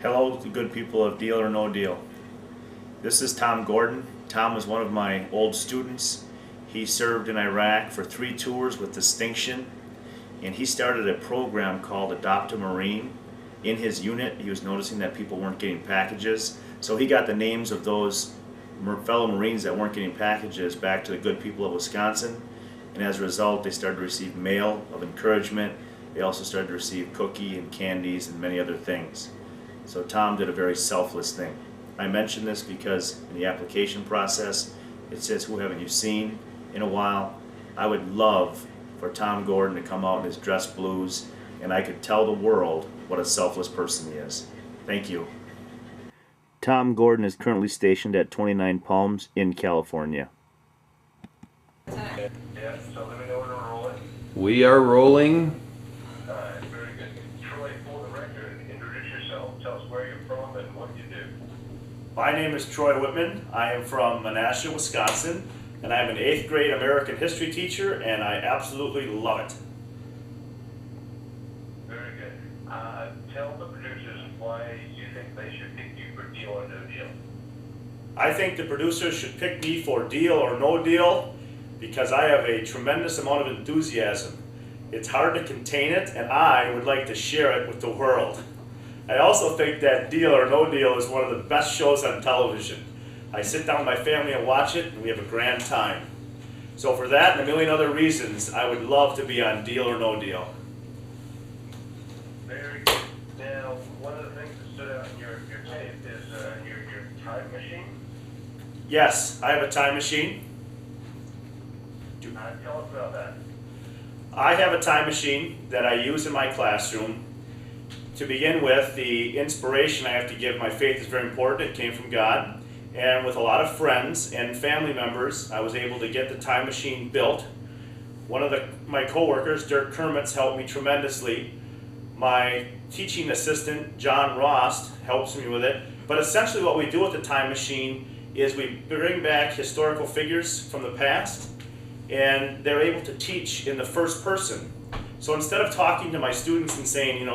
Hello, the good people of Deal or No Deal. This is Tom Gordon. Tom was one of my old students. He served in Iraq for 3 tours with distinction, and he started a program called Adopt a Marine. In his unit, he was noticing that people weren't getting packages, so he got the names of those fellow Marines that weren't getting packages back to the good people of Wisconsin, and as a result, they started to receive mail of encouragement. They also started to receive cookie and candies and many other things. So Tom did a very selfless thing. I mention this because in the application process, it says, "Who haven't you seen in a while?" I would love for Tom Gordon to come out in his dress blues, and I could tell the world what a selfless person he is. Thank you. Tom Gordon is currently stationed at 29 Palms in California. Yeah, so let me know when we're rolling. We are rolling. Very good. Troy, for the record, introduce yourself. Tell us where you're from and what you do. My name is Troy Whitman. I am from Menasha, Wisconsin, and I'm an 8th grade American history teacher, and I absolutely love it. Very good. Tell the producers why you think they should pick you for Deal or No Deal. I think the producers should pick me for Deal or No Deal because I have a tremendous amount of enthusiasm. It's hard to contain it, and I would like to share it with the world. I also think that Deal or No Deal is one of the best shows on television. I sit down with my family and watch it, and we have a grand time. So for that and a million other reasons, I would love to be on Deal or No Deal. Very good. Now, one of the things that stood out in your tape is your time machine. Yes, I have a time machine. Tell us about that. I have a time machine that I use in my classroom. To begin with, the inspiration I have to give, my faith is very important. It came from God. And with a lot of friends and family members, I was able to get the time machine built. One of my coworkers, Dirk Kermitz, helped me tremendously. My teaching assistant, John Rost, helps me with it. But essentially what we do with the time machine is we bring back historical figures from the past, and they're able to teach in the first person. So instead of talking to my students and saying,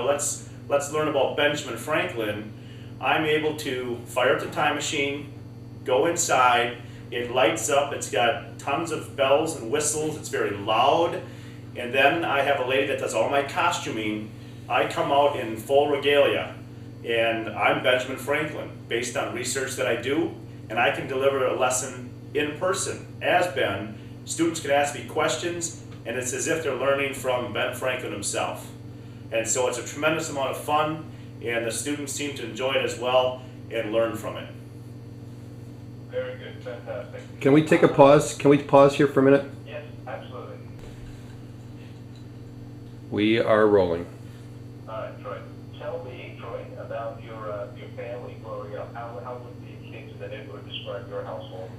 let's learn about Benjamin Franklin, I'm able to fire up the time machine, go inside, it lights up, it's got tons of bells and whistles, it's very loud, and then I have a lady that does all my costuming. I come out in full regalia, and I'm Benjamin Franklin, based on research that I do, and I can deliver a lesson in person as Ben. Students can ask me questions, and it's as if they're learning from Ben Franklin himself. And so it's a tremendous amount of fun, and the students seem to enjoy it as well and learn from it. Very good. Fantastic. Can we take a pause? Can we pause here for a minute? Yes, absolutely. We are rolling. All right, Troy. Tell me, Troy, about your family growing up. How would the kids in the neighborhood describe your household?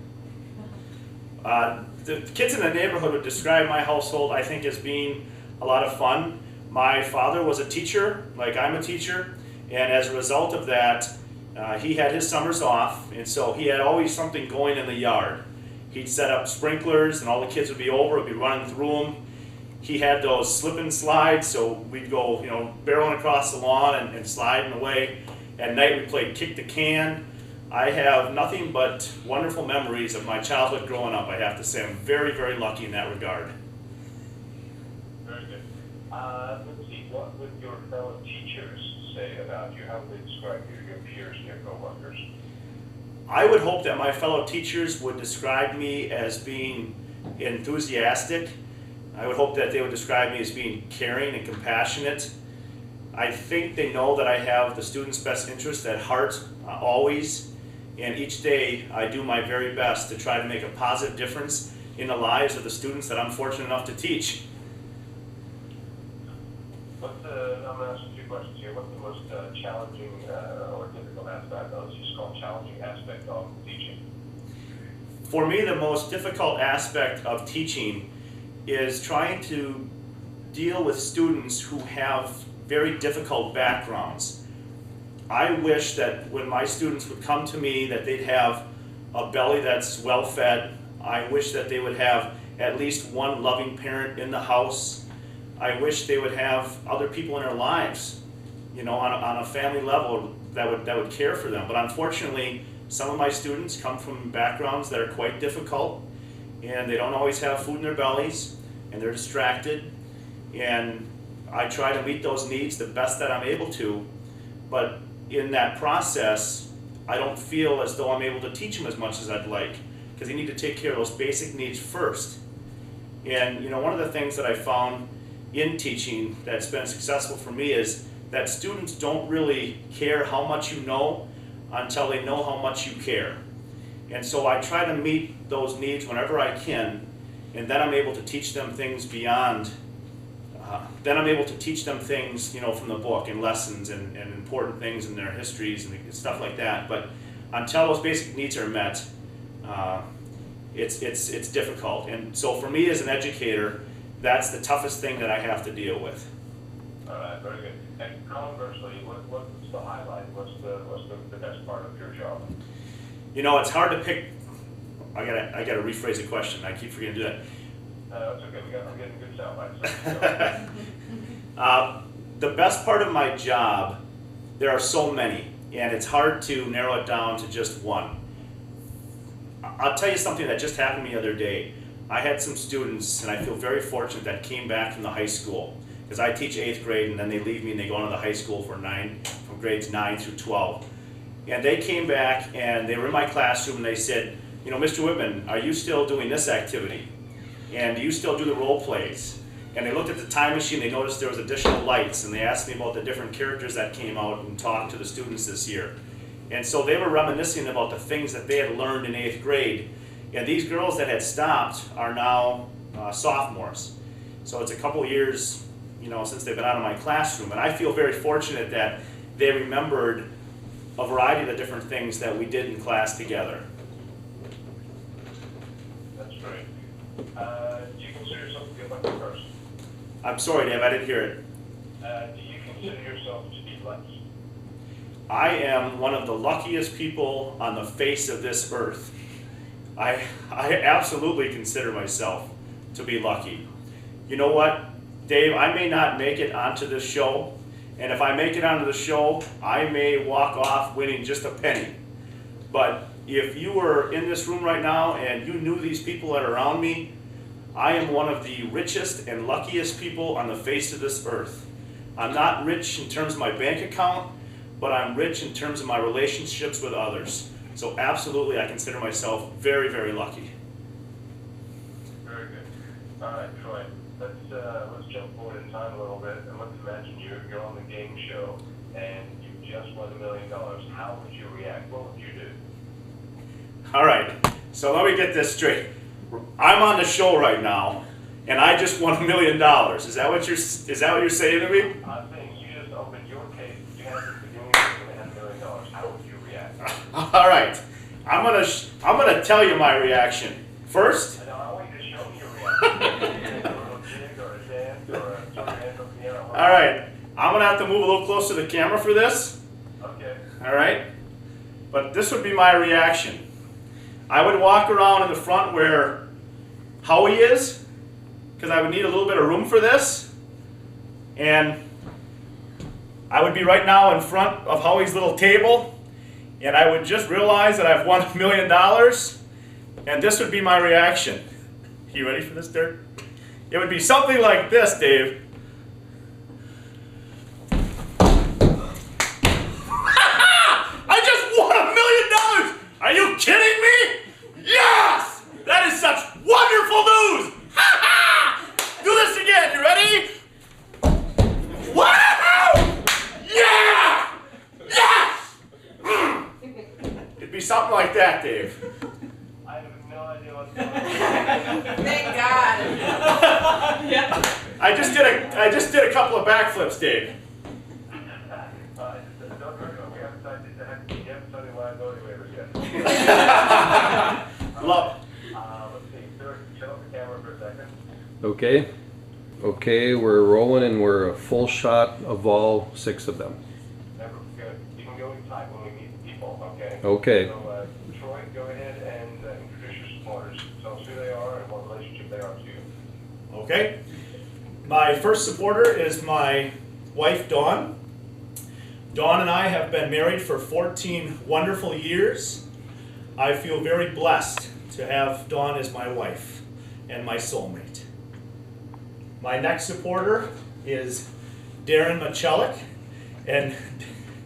The kids in the neighborhood would describe my household, I think, as being a lot of fun. My father was a teacher, like I'm a teacher, and as a result of that, he had his summers off, and so he had always something going in the yard. He'd set up sprinklers, and all the kids would be over, would be running through them. He had those slip and slides, so we'd go, barreling across the lawn and sliding away. At night, we played kick the can. I have nothing but wonderful memories of my childhood growing up. I have to say I'm very, very lucky in that regard. Very good. Let's see, what would your fellow teachers say about you? How would they describe you, your peers and your coworkers? I would hope that my fellow teachers would describe me as being enthusiastic. I would hope that they would describe me as being caring and compassionate. I think they know that I have the students' best interest at heart, always. And each day I do my very best to try to make a positive difference in the lives of the students that I'm fortunate enough to teach. I'm going to ask you 2 questions here. What's the most challenging or difficult aspect, let's just call challenging aspect of teaching? For me, the most difficult aspect of teaching is trying to deal with students who have very difficult backgrounds. I wish that when my students would come to me that they'd have a belly that's well fed. I wish that they would have at least one loving parent in the house. I wish they would have other people in their lives, on a family level that would care for them. But unfortunately, some of my students come from backgrounds that are quite difficult, and they don't always have food in their bellies, and they're distracted. And I try to meet those needs the best that I'm able to, but in that process, I don't feel as though I'm able to teach them as much as I'd like, because you need to take care of those basic needs first. And you know, one of the things that I found in teaching that's been successful for me is that students don't really care how much you know until they know how much you care. And so I try to meet those needs whenever I can, and then I'm able to teach them things beyond. Then I'm able to teach them things, you know, from the book and lessons and important things in their histories and stuff like that. But until those basic needs are met, it's difficult. And so for me as an educator, that's the toughest thing that I have to deal with. All right, very good. And conversely, what's the highlight? What's the best part of your job? You know, it's hard to pick. I gotta rephrase the question. I keep forgetting to do that. That's okay. I'm getting good sound bites. The best part of my job, there are so many, and it's hard to narrow it down to just one. I'll tell you something that just happened to me the other day. I had some students, and I feel very fortunate, that came back from the high school, because I teach 8th grade, and then they leave me and they go on to the high school from grades 9 through 12. And they came back and they were in my classroom and they said, you know, Mr. Whitman, are you still doing this activity? And do you still do the role plays? And they looked at the time machine, they noticed there was additional lights, and they asked me about the different characters that came out and talked to the students this year. And so they were reminiscing about the things that they had learned in 8th grade. And these girls that had stopped are now sophomores. So it's a couple years, you know, since they've been out of my classroom. And I feel very fortunate that they remembered a variety of the different things that we did in class together. That's great. Do you consider yourself to be a lucky person? I'm sorry, Dave, I didn't hear it. Do you consider yourself to be lucky? I am one of the luckiest people on the face of this earth. I absolutely consider myself to be lucky. You know what, Dave, I may not make it onto this show, and if I make it onto the show, I may walk off winning just a penny. But if you were in this room right now and you knew these people that are around me, I am one of the richest and luckiest people on the face of this earth. I'm not rich in terms of my bank account, but I'm rich in terms of my relationships with others. So absolutely, I consider myself very, very lucky. Very good. All right, Troy. Let's jump forward in time a little bit, and let's imagine you're on the game show and you just won $1 million. How would you react? What would you do? All right, so let me get this straight. I'm on the show right now, and I just won $1 million. Is that what you're saying to me? I'm saying you just opened your case. You had the beginning of $1 million. How would you react? All right, I'm gonna tell you my reaction first. No, I want you to show me your reaction. A little jig or a dance or a hand up the air. All right, I'm gonna have to move a little closer to the camera for this. Okay. All right, but this would be my reaction. I would walk around in the front where Howie is, because I would need a little bit of room for this. And I would be right now in front of Howie's little table, and I would just realize that I've won $1 million, and this would be my reaction. You ready for this, Dirk? It would be something like this, Dave. I just won $1 million! Are you kidding me? Yes! That is such wonderful news! Do this again, you ready? Wow! Yeah! Yes! It'd be something like that, Dave. I have no idea what's going on. Thank God. Yeah. I just did a couple of backflips, Dave. Don't worry, we haven't signed the liability waivers yet. Love. Let's see, Stuart, show up the camera for a second. Okay. Okay, we're rolling and we're a full shot of all 6 of them. Never good. You can go inside when we meet people, okay? Okay. So, Troy, go ahead and introduce your supporters. Tell us who they are and what relationship they are to you. Okay. My first supporter is my wife, Dawn. Dawn and I have been married for 14 wonderful years. I feel very blessed to have Dawn as my wife and my soulmate. My next supporter is Darren Michelik, and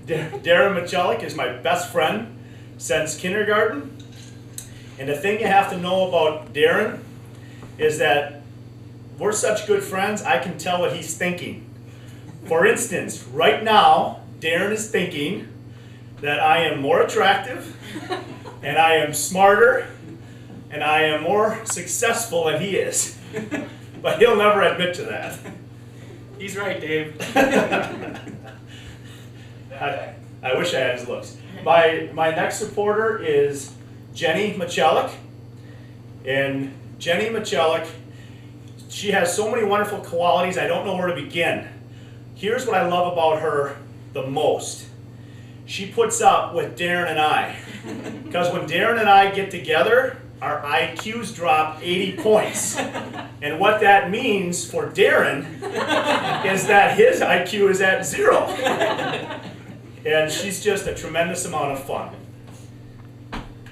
Darren Michelik is my best friend since kindergarten. And the thing you have to know about Darren is that we're such good friends, I can tell what he's thinking. For instance, right now, Darren is thinking that I am more attractive, and I am smarter, and I am more successful than he is. But he'll never admit to that. He's right, Dave. I wish I had his looks. My next supporter is Jenny Michelik. And Jenny Michelik, she has so many wonderful qualities, I don't know where to begin. Here's what I love about her the most. She puts up with Darren and I. Because when Darren and I get together, our IQs drop 80 points. And what that means for Darren is that his IQ is at 0. And she's just a tremendous amount of fun.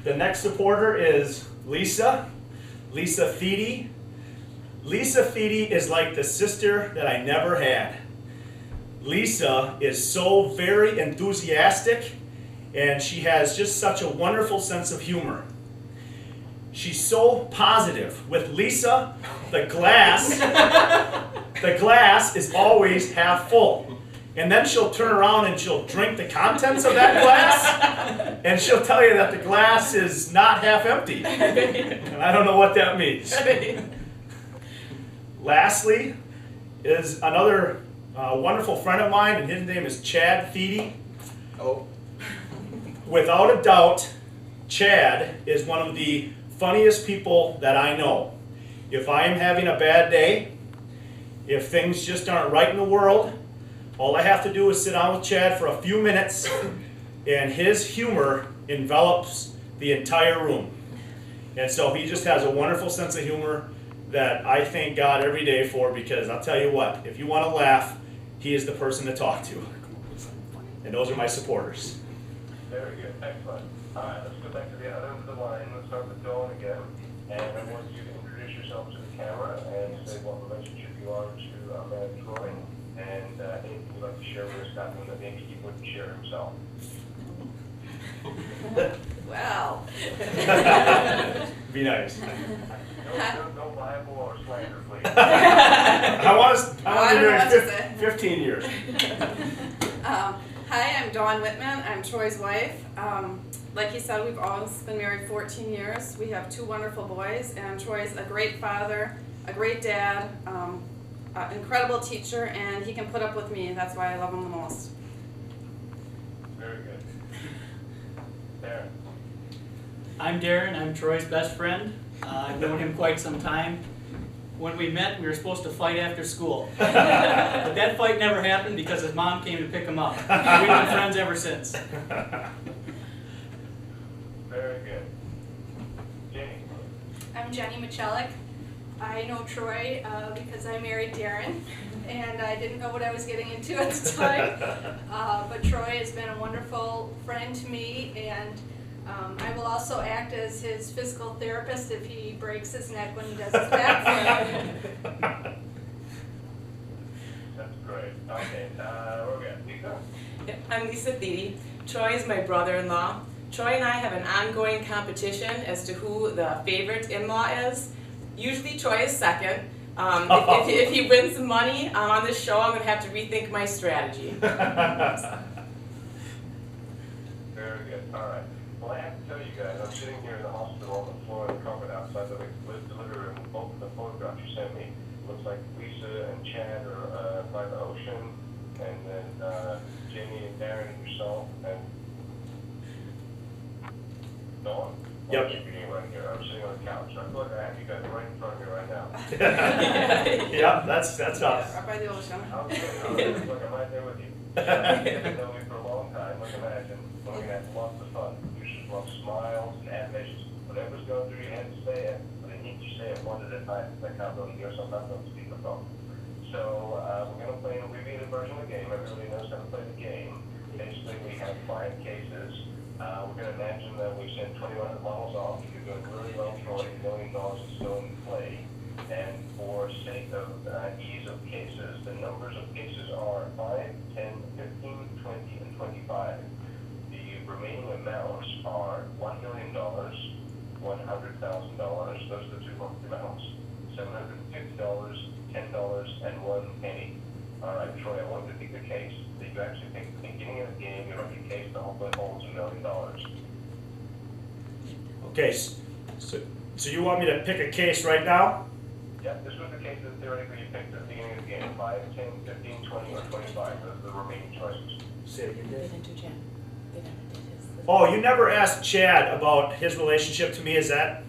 The next supporter is Lisa Feedy. Lisa Feedy is like the sister that I never had. Lisa is so very enthusiastic, and she has just such a wonderful sense of humor. She's so positive. With Lisa, the glass is always half full. And then she'll turn around and she'll drink the contents of that glass, and she'll tell you that the glass is not half empty. And I don't know what that means. Lastly is another wonderful friend of mine, and his name is Chad Feedy. Oh. Without a doubt, Chad is one of the funniest people that I know. If I am having a bad day, if things just aren't right in the world, all I have to do is sit down with Chad for a few minutes, and his humor envelops the entire room. And so he just has a wonderful sense of humor that I thank God every day for, because I'll tell you what, if you want to laugh, he is the person to talk to. And those are my supporters. Very good, excellent. All right, let's go back to the other end of the line. Let's start with Dawn again. And I want you to introduce yourself to the camera and say what relationship you are to Troy, and anything you'd like to share with us, Scotland, that maybe he wouldn't share himself. Well. Be nice. No libel or slander, please. I want to don't know what be to say. married 15 years. Hi, I'm Dawn Whitman. I'm Troy's wife. Like he said, we've always been married 14 years. We have 2 wonderful boys, and Troy's a great father, a great dad, an incredible teacher, and he can put up with me. That's why I love him the most. Very good. Darren. I'm Darren. I'm Troy's best friend. I've known him quite some time. When we met, we were supposed to fight after school. But that fight never happened because his mom came to pick him up. We've been friends ever since. Very good. Jenny. I'm Jenny Michelik. I know Troy because I married Darren, and I didn't know what I was getting into at the time. But Troy has been a wonderful friend to me, and I will also act as his physical therapist if he breaks his neck when he does his backflip. That's great. Okay, we're good. Lisa? I'm Lisa Feedy. Troy is my brother-in-law. Troy and I have an ongoing competition as to who the favorite in-law is. Usually Troy is second. If he wins some money on this show, I'm going to have to rethink my strategy. Very good. All right. Well, I have to tell you guys, I'm sitting here in the hospital on the floor of the carpet outside the living room. Both of the photographs you sent me. Looks like Lisa and Chad are by the ocean, and then Jamie and Darren and yourself, and Dawn. Yep. I'm sitting right here. I'm sitting on the couch. I feel like I have you guys right in front of me right now. Yeah, that's us. Right by the ocean. I'm like I'm right there with you. You've known me for a long time. Like imagine, we're going to have lots of fun. You should love smiles and animations. Whatever's going through your head, say it. But I need you to say it one at a time. I can't really hear sometimes on speakerphone. So we're going to play an abbreviated version of the game. Everybody knows how to play the game. basically we have 5 cases. We're going to imagine that we send 2,100 models off. You're doing really well, Troy. $1 million is still in play. And for sake of ease of cases, the numbers of cases are 5, 10, 15, 20, and 25. The remaining amounts are $1 million, $100,000. Those are the 2 monthly amounts. $750, $10, and 1 penny. All right, Troy, I want you to pick the case that you actually pick at the beginning of the game. You pick a case that hopefully holds $1 million. Okay, so you want me to pick a case right now? Yep, this was the case that theoretically you picked at the beginning of the game. 5, 10, 15, 20, or 25. Those are the remaining choices. Say it again, They Dave. didn't do Jan. They never did his. Oh, you never asked Chad about his relationship to me, is that?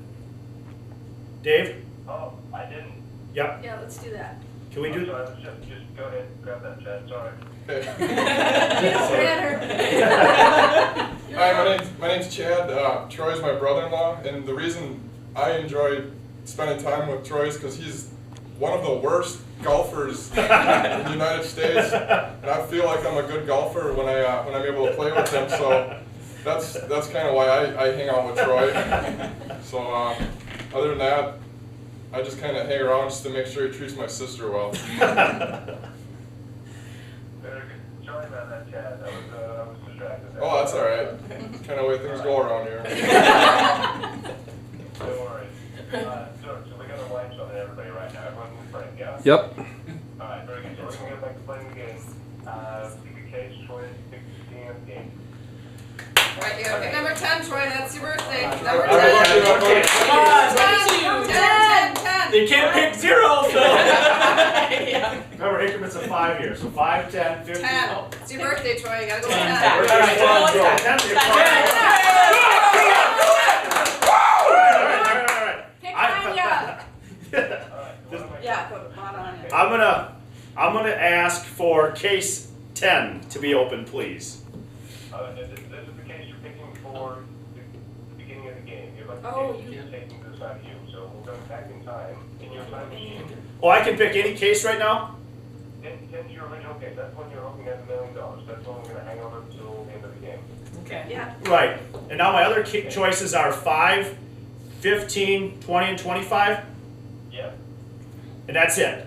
Dave? Oh, I didn't. Yep. Yeah, let's do that. Can we I'm do? sorry, let's just go ahead and grab that, Chad. Sorry. You don't matter. Hi, my name's Chad. Troy's my brother-in-law, and the reason I enjoy spending time with Troy is because he's one of the worst golfers in the United States, and I feel like I'm a good golfer when I'm able to play with him. So that's kind of why I hang out with Troy. So other than that, I just kind of hang around just to make sure he treats my sister well. Very good. Sorry about that, Chad. I was distracted there. Oh, that's all right. Kind of way things go around here. Don't worry. So we got the lights on and everybody right now. Everyone's in frame, yeah? Yep. All right, very good. So we're going to get back to playing the game. Pick a case, Troy. Pick the beginning of the game. Right, you gotta pick number 10, Troy, that's your birthday. Number 10. All right, Okay. Come on, 10. they can't pick 0, so. Remember, increments of 5 here, so 5, 10, 15. 10. It's your birthday, Troy, you gotta go with 10. 10. Where's All your right, phone? well, Go. it's 10's your Ten. phone. All right. Pick mine, yeah. All right, so what am I Yeah, put a bot on it. I'm gonna ask for case 10 to be open, please. This is the case you're picking for the beginning of the game. You're like the Oh, game is taking to the side of you. So we're going back in time in your time machine. Oh, I can pick any case right now? 10's your original case. That's when you're hoping at $1 million. That's when we're going to hang over until the end of the game. Okay. Yeah. Right. And now my other choices are 5, 15, 20, and 25? Yep. And that's it.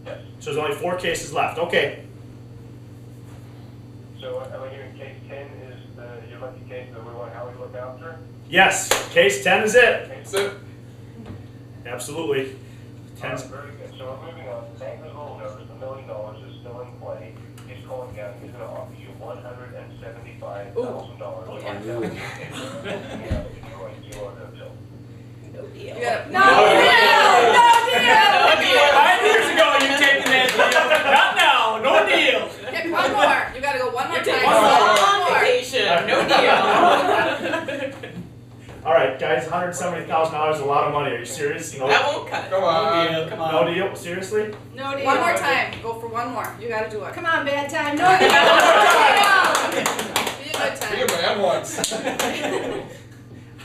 Yes. So there's only 4 cases left. Okay. So am I hearing case 10 is your lucky case that we want Howie to look after? Yes, case 10 is it. That's it. Absolutely. All right, 10's very good. So we're moving on. Magnus Little knows $1 million is still in play. He's calling down. He's going to offer you $175,000. Oh, Yeah. Do you want to bill? No deal. You gotta, No deal. 5 years ago, you taken that deal. Not now, no deal. pick one more. You gotta go one more You're time. taking a One long more. vacation. No deal. all right, guys. $170,000 is a lot of money. Are you serious? No. That won't cut it. Come No on. deal, come No on. deal. Seriously? No deal. One more time. Go for one more. You gotta do it. Come on, bad time. No deal. Be a good Be a time. man once.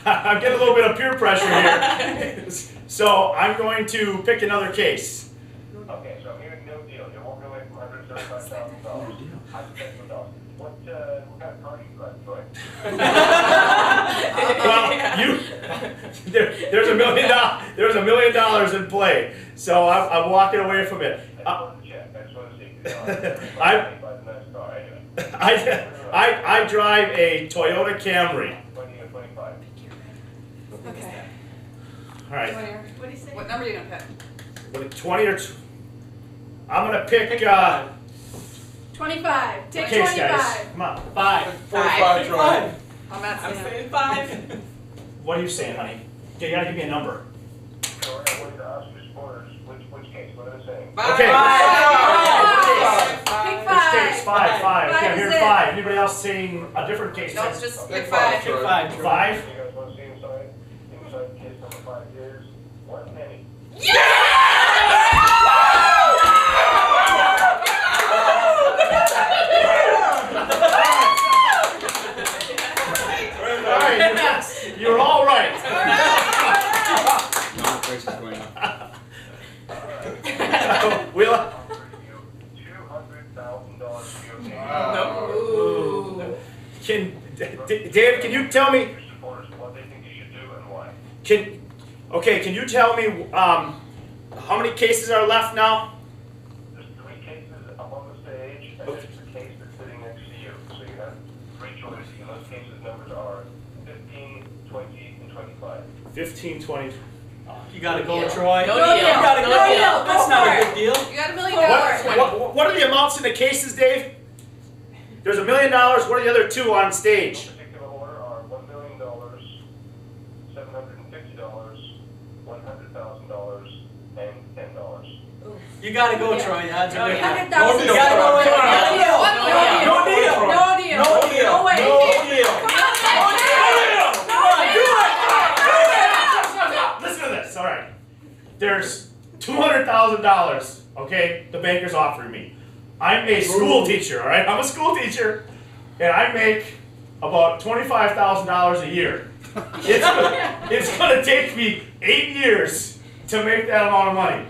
I'm getting a little bit of peer pressure here. So I'm going to pick another case. Okay, so I'm hearing no deal. You're walking away from $175,000. Hypothetical dollars. What kind of car do you drive, Troy? Well, there's $1 million. There's $1 million in play. So I'm walking away from it. I just wanted to check. I just wanted to see. I buy the nice car anyway. I drive a Toyota Camry. 20 or 25. Okay. All right. What do you say? What number are you gonna pick? What, 20 or I'm gonna pick 25. Take case, 25. guys. Come on. 5. 45, Troy. I'm not I'm saying. saying 5. What are you saying, honey? You gotta give me a number. So I wanted to ask your supporters, which case? What are they saying? Okay. Pick Which case? 5. 5. Okay, I'm Five hearing is it. 5. Anybody else saying a different case? No, it's just Pick pick five, 5. Troy. Pick 5, Troy. 5? You guys want to see inside? Inside case number 5 is 1 penny. All right. You're all right. No, the price is going up. We'll. Offer you $200,000 for your case. Wow. Ooh. tell me, Your supporters, what they think you should do and why. can you tell me how many cases are left now? There's 3 cases up on the stage, and there's the case that's sitting next to you. So you have 3 choices, and those cases numbers are 15, 20, and 25. 15, 20. You gotta go, Troy. No You deal. gotta No go. deal. That's Go not for a it. good deal. You got $1 million. What are the amounts in the cases, Dave? There's $1 million. What are the other 2 on In stage? particular order are $1 million, $750, $100,000, and $10. You gotta go, Troy. The odds are good. $100,000. No deal. You gotta go with Come on. it. No deal. No deal. No deal. No deal. No way. No deal. Listen to this. All right. There's $200,000. Okay, the banker's offering me. I'm a school teacher. All right, I'm a school teacher, and I make about $25,000 a year. It's gonna take me 8 years to make that amount of money.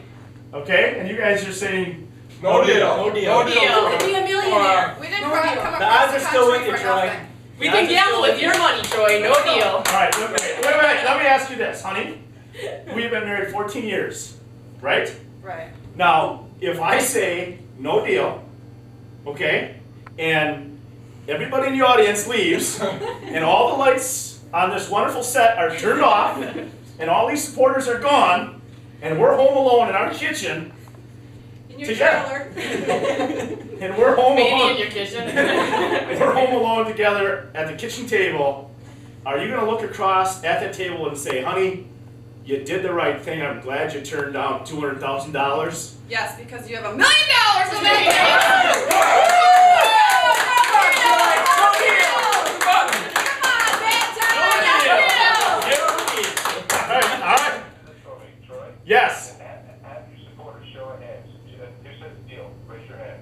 Okay, and you guys are saying No deal. No deal. No deal. You could be a millionaire. We didn't No come deal. across The odds are the still with country you, for Troy. nothing. We can gamble with your money, Troy. No deal. All right, wait. Let me ask you this, honey. We've been married 14 years, right? Right. Now, if I say no deal, okay, and everybody in the audience leaves, and all the lights on this wonderful set are turned off, and all these supporters are gone, and we're home alone in our kitchen, In your Together. trailer. and we're home Maybe in alone, your kitchen. we're home alone together at the kitchen table, are you gonna look across at the table and say, honey, you did the right thing, I'm glad you turned down $200,000? Yes, because you have $1 million in that All right. Troy? Yes. Have your supporters show of hands. Who says deal? Raise your hand.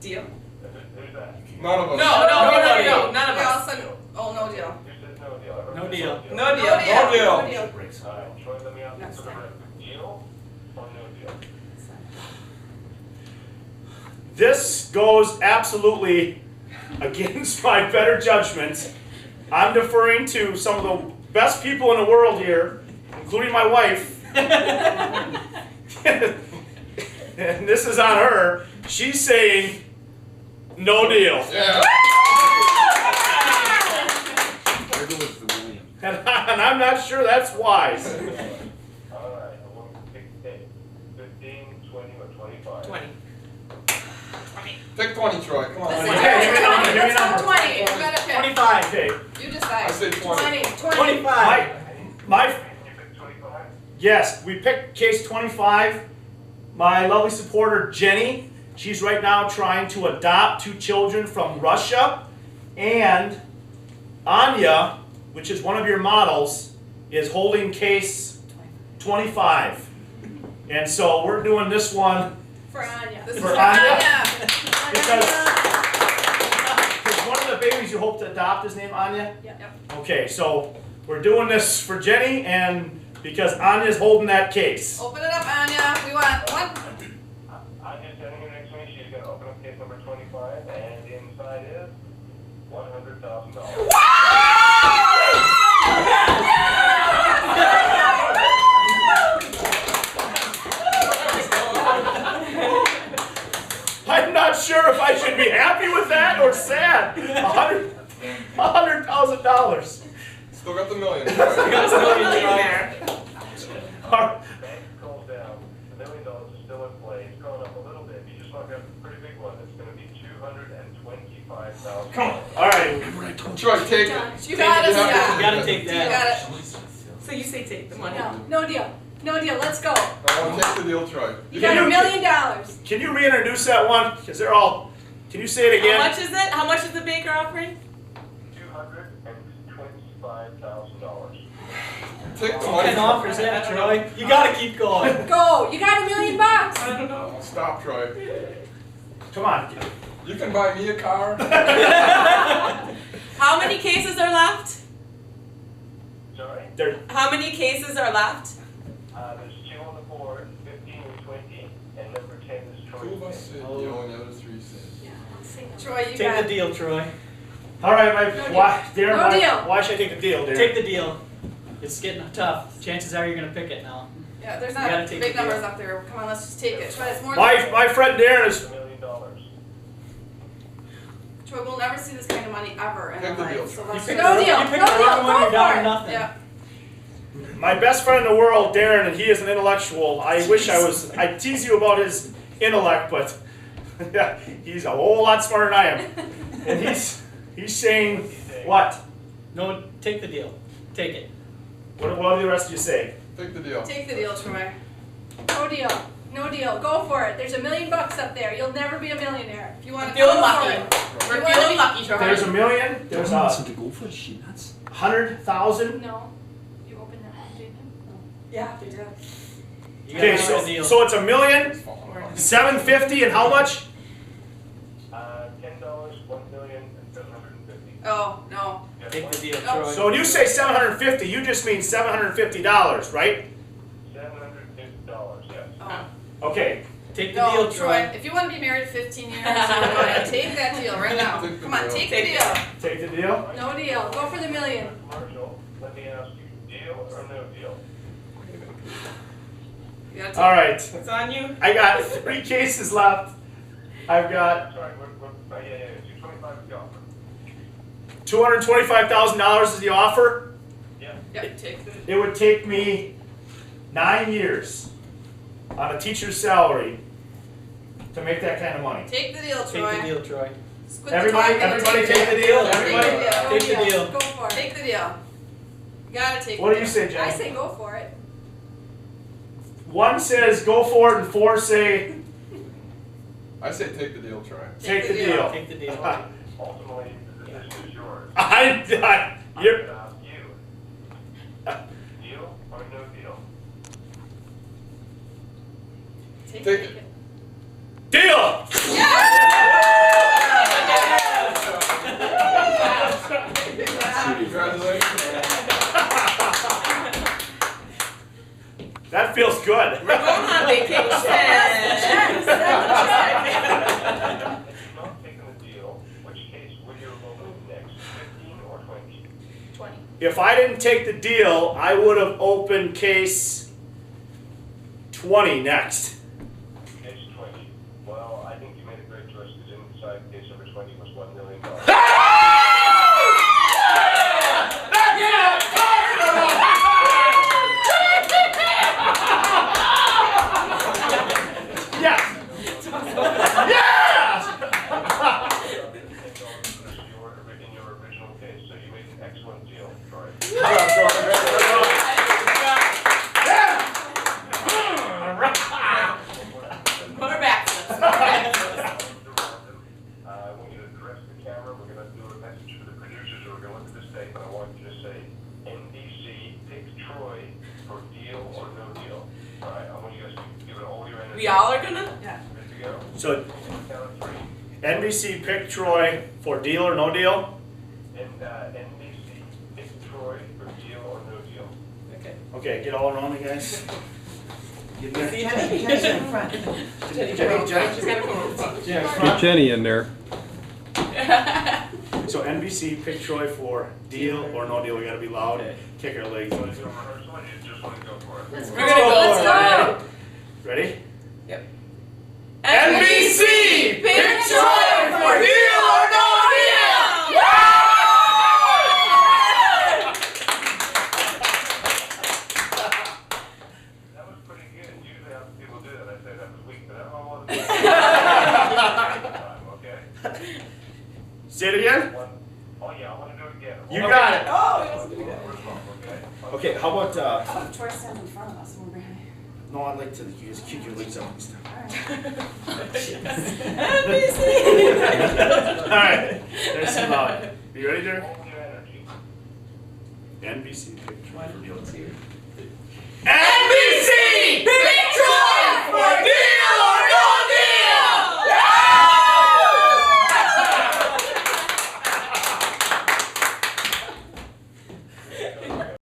Deal. Who's that? None of us. No. None of We all us. said, oh, no deal. Who says no deal? Everyone No says deal. No deal. No deal. Alright, Troy, let me ask you Next for the time. record. Deal or no deal? This goes absolutely against my better judgment. I'm deferring to some of the best people in the world here, including my wife. And this is on her. She's saying, no deal. Yeah. Where goes the million? And I'm not sure that's wise. Alright, we'll pick a date. 15, 20, or 25? 20. Pick 20, Troy. Come on. Let's Okay, give me a number, give me a Let's number. go 20. You gotta pick. 25. Okay, You decide. I say 20. 20. 25. my, You pick 25? yes, we picked case 25. My lovely supporter, Jenny, she's right now trying to adopt 2 children from Russia. And Anya, which is one of your models, is holding case 25. And so we're doing this one For Anya. This is For for Anya? Anya. because one of the babies you hope to adopt is named Anya. Yep. Okay, so we're doing this for Jenny and because Anya's holding that case. Open it up, Anya. We want one. Anya's standing here next to me. She's going to open up case number 25, and inside is $100,000. I'm not sure if I should be happy with that or sad. $100,000. Still got the million. Still got the million there. All Bank calls down. The $1 million is still in play. It's going up a little bit. You just want to have a pretty big one. It's going to be $225,000. Come on. All right. Troy, take it. You got it, You have to- Scott. You gotta take You that. got it. So you say take the money. No deal. No deal. Let's go. I want to take the deal, Troy. You got $1 million. Can you reintroduce that one? Because they're all. Can you say it How again? much is it? How much is the banker offering? $225,000. Take the What money. kind of offers that, Troy? You gotta keep going. Go. You got $1 million. I don't know. Stop, Troy. Come on. You can buy me a car. How many cases are left? Sorry? There. How many cases are left? There's 2 on the board, 15 and 20, and number 10 is Troy. Two of us said deal and the other 3 said. Troy, you Take got the deal, Troy. All right, Darren, No deal. why should I take the deal, Darren? Take the deal. It's getting tough. Chances are you're gonna pick it now. Yeah, there's You gotta not take big the deal. numbers up there. Come on, let's just take it. Troy, it's more My than friend Darren is. $1 million. Troy, we'll never see this kind of money ever in Take our the deal, life. So Troy. let's You just- picked deal, You picked no the deal, wrong one. go You're down for to it. nothing. Yeah. My best friend in the world, Darren, and he is an intellectual. I wish I tease you about his intellect, but he's a whole lot smarter than I am. And he's saying, what? No, take the deal. Take it. What do the rest of you say? Take the deal. Take the deal, Troy. No deal. No deal. Go for it. There's $1 million up there. You'll never be a millionaire. If you want to Feeling go lucky. for it. We're You wanna feeling be- lucky, Troy. There's $1 million, there's I want to go for it, she nuts. 100,000. No. You open that, didn't you? Yeah, we did. You Okay, gotta make a deal. so it's $1 million, It's falling apart. 750, and how much? $10, $1,750,000. Oh, no. You got Take the deal, No. Troy. So when you say 750, you just mean $750, right? $750, yes. Oh. Okay. Take the No, deal, Troy, Troy. if you want to be married 15 years, take that deal right now. Take the Come on, deal. take the Take deal. Take the deal. No deal. Go for the $1 million. Commercial, let me ask you, deal or no deal? You gotta take All right. It's on you. I got 3 cases left. I've got Sorry, yeah, 225 is the offer. $225,000 is the offer. Yeah. Yep, take the. It would take me 9 years on a teacher's salary to make that kind of money. Take the deal, Take Troy. the deal, Troy. Just quit the Everybody- talking and everybody take the deal? Everybody? No Take the deal. Go for it. Take the deal. You gotta take What the do you deal. say, I Jen? say go for it. 1 says go for it, and 4 say I say take the deal, Troy. take the deal. Take the deal. Ultimately, the decision is yours. you're. I'm gonna ask you. Deal or no deal? Take Take it. it. Deal! Congratulations. That feels good. We're going on vacation. If you're not taking the deal, which case would you have opened next, 15 or 20? 20. If I didn't take the deal, I would have opened case 20 next. Case 20. Well, I think you made a great choice because inside case number 20 was $1 million. Yes! Yes! In your original case, so you made an excellent deal, Troy. More backflips. I want you to address the camera. We're going to do a message for the producers who are going to look at this tape, and I want you to say, NBC pick Troy for deal or no deal. All right, I want you guys to give it all your energy. We all are gonna? Good to go. So Count of 3. NBC picked Troy for deal or no deal? And NBC pick Troy for deal or no deal. Okay. Okay, get all around me, guys. Get there. Jenny's in front. Jenny, Jenny. She's gotta come over. Get Jenny in there. So NBC picked Troy for deal or no deal. We gotta be loud and kick our legs. You want to do a rehearsal, or you just want to go for it? We're gonna go. Let's go. Ready? Yep. NBC, pick Troy for deal or no deal. That was pretty good. Usually how people do that, I say that was weak, but I don't want to do time, okay? Say it again. Oh yeah, I want to do it again. You got it. Oh, Okay? Okay, how about Troy stands in front of us and we're behind. no, I'd like to you just kick your legs up and stuff. NBC. Alright, there's some loud. You ready, Derek? Hold your energy. NBC picked Troy for deal. here. NBC!